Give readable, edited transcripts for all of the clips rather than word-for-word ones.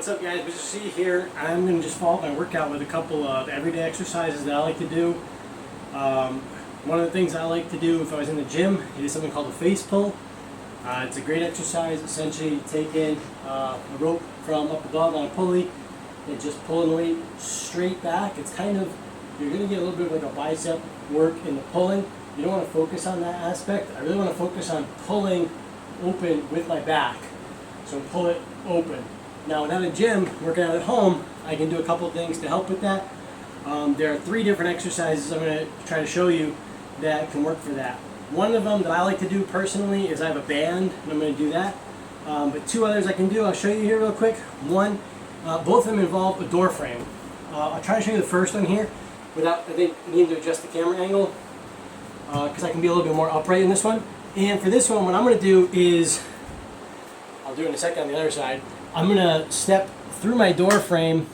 What's up, guys? Mr. C here. I'm going to just follow up my workout with a couple of everyday exercises that I like to do. One of the things I like to do if I was in the gym is something called a face pull. It's a great exercise. Essentially, you take in a rope from up above on a pulley and just pulling the weight straight back. It's kind of, you're going to get a little bit of like a bicep work in the pulling. You don't want to focus on that aspect. I really want to focus on pulling open with my back. So pull it open. Now, when I'm in the gym, working out at home, I can do a couple of things to help with that. There are 3 different exercises I'm going to try to show you that can work for that. One of them that I like to do personally is I have a band, and I'm going to do that. But 2 others I can do, I'll show you here real quick. One, both of them involve a door frame. I'll try to show you the first one here without, I think, needing to adjust the camera angle because I can be a little bit more upright in this one. And for this one, what I'm going to do is, I'll do it in a second on the other side. I'm going to step through my door frame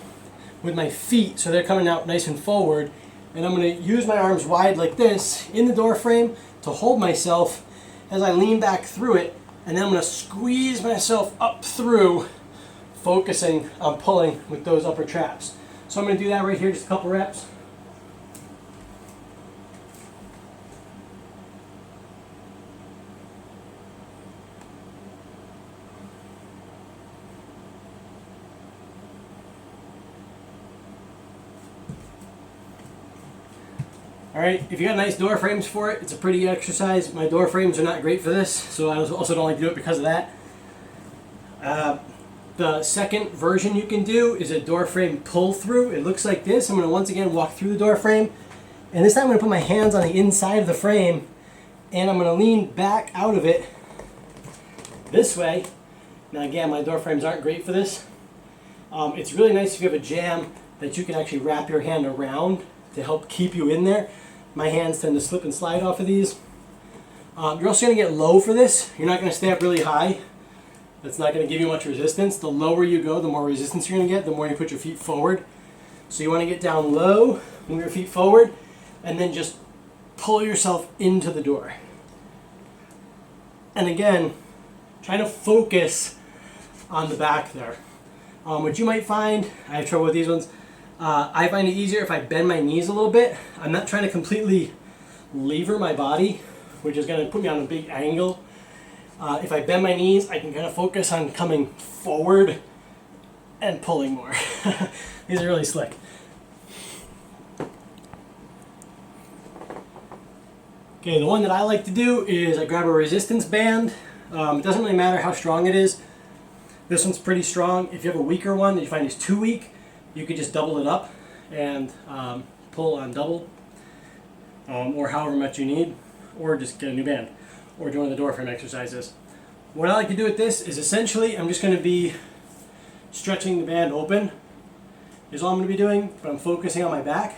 with my feet so they're coming out nice and forward, and I'm going to use my arms wide like this in the door frame to hold myself as I lean back through it, and then I'm going to squeeze myself up through, focusing on pulling with those upper traps. So I'm going to do that right here, just a couple reps. Alright, if you got nice door frames for it, it's a pretty exercise. My door frames are not great for this, so I also don't like to do it because of that. The second version you can do is a door frame pull through. It looks like this. I'm going to once again walk through the door frame, and this time I'm going to put my hands on the inside of the frame, and I'm going to lean back out of it this way. Now again, my door frames aren't great for this. It's really nice if you have a jam that you can actually wrap your hand around to help keep you in there. My hands tend to slip and slide off of these. You're also going to get low for this. You're not going to stay up really high. That's not going to give you much resistance. The lower you go, the more resistance you're going to get, the more you put your feet forward. So you want to get down low, move your feet forward, and then just pull yourself into the door. And again, try to focus on the back there. What you might find, I have trouble with these ones, I find it easier if I bend my knees a little bit. I'm not trying to completely lever my body, which is going to put me on a big angle. If I bend my knees, I can kind of focus on coming forward and pulling more. These are really slick. Okay, the one that I like to do is I grab a resistance band. It doesn't really matter how strong it is. This one's pretty strong. If you have a weaker one that you find is too weak, you could just double it up and pull on double, or however much you need, or just get a new band, or do one of the door frame exercises. What I like to do with this is essentially I'm just going to be stretching the band open is all I'm going to be doing, but I'm focusing on my back.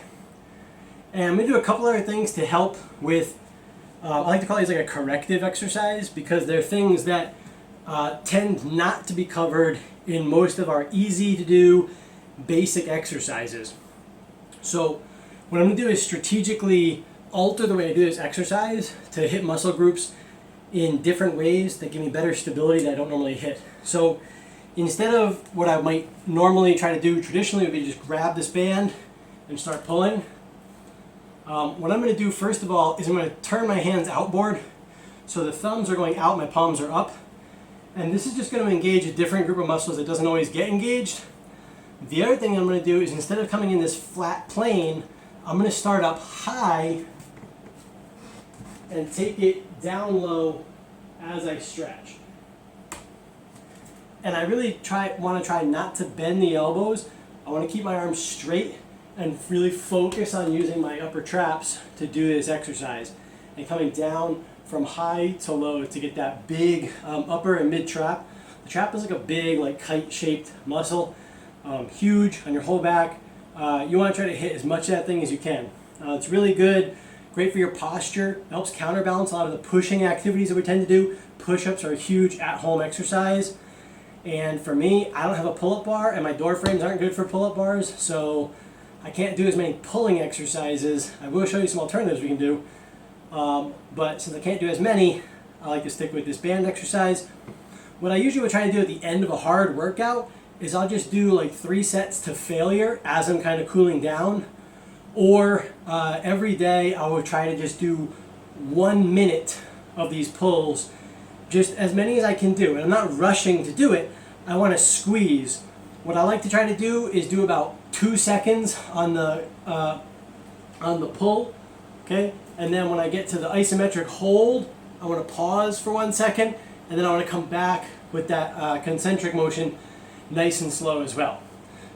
And I'm going to do a couple other things to help with, I like to call these like a corrective exercise, because they're things that tend not to be covered in most of our easy to do basic exercises. So what I'm going to do is strategically alter the way I do this exercise to hit muscle groups in different ways that give me better stability that I don't normally hit. So instead of what I might normally try to do traditionally would be just grab this band and start pulling, what I'm going to do first of all is I'm going to turn my hands outboard so the thumbs are going out, my palms are up, and this is just going to engage a different group of muscles that doesn't always get engaged. The other thing I'm going to do is instead of coming in this flat plane, I'm going to start up high and take it down low as I stretch. And I really want to try not to bend the elbows. I want to keep my arms straight and really focus on using my upper traps to do this exercise. And coming down from high to low to get that big upper and mid trap. The trap is like a big, like kite-shaped muscle. Huge on your whole back. You want to try to hit as much of that thing as you can. It's really good, great for your posture. It helps counterbalance a lot of the pushing activities that we tend to do. Push-ups are a huge at-home exercise. And for me, I don't have a pull-up bar, and my door frames aren't good for pull-up bars, so I can't do as many pulling exercises. I will show you some alternatives we can do. But since I can't do as many, I like to stick with this band exercise. What I usually would try to do at the end of a hard workout is I'll just do like 3 sets to failure as I'm kind of cooling down, or every day I will try to just do 1 minute of these pulls, just as many as I can do. And I'm not rushing to do it. I want to squeeze. What I like to try to do is do about 2 seconds on the pull, okay? And then when I get to the isometric hold, I want to pause for 1 second, and then I want to come back with that concentric motion nice and slow as well,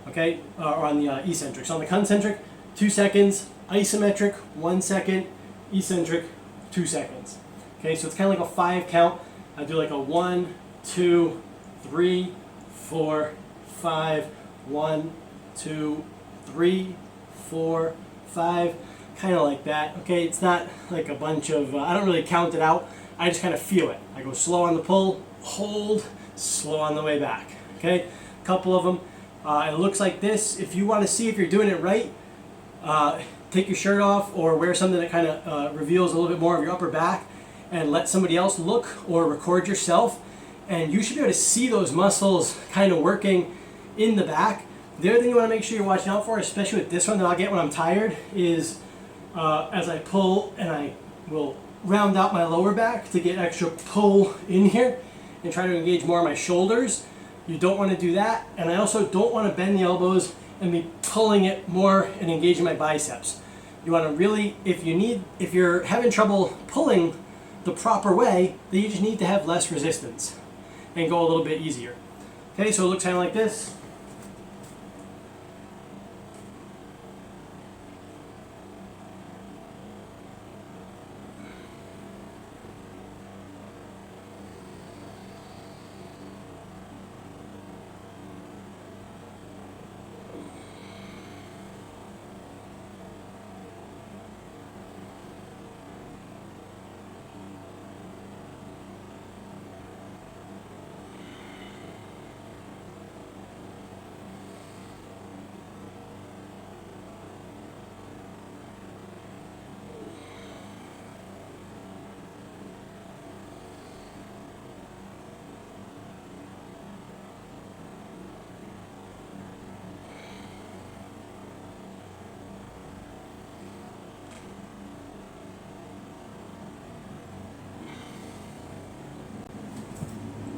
okay? Or on the eccentric. So on the concentric, 2 seconds, isometric, 1 second, eccentric, 2 seconds. Okay, so it's kind of like a 5 count. I do like a 1, 2, 3, 4, 5, 1, 2, 3, 4, 5, kind of like that. Okay, it's not like a bunch of, I don't really count it out. I just kind of feel it. I go slow on the pull, hold, slow on the way back. Okay, a couple of them. It looks like this. If you want to see if you're doing it right, take your shirt off or wear something that kind of reveals a little bit more of your upper back, and let somebody else look or record yourself, and you should be able to see those muscles kind of working in the back. The other thing you want to make sure you're watching out for, especially with this one that I'll get when I'm tired, is as I pull, and I will round out my lower back to get extra pull in here and try to engage more of my shoulders. You don't want to do that, and I also don't want to bend the elbows and be pulling it more and engaging my biceps. You want to really, if you're having trouble pulling the proper way, then you just need to have less resistance and go a little bit easier. Okay, so it looks kind of like this.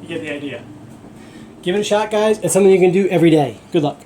You get the idea. Give it a shot, guys. It's something you can do every day. Good luck.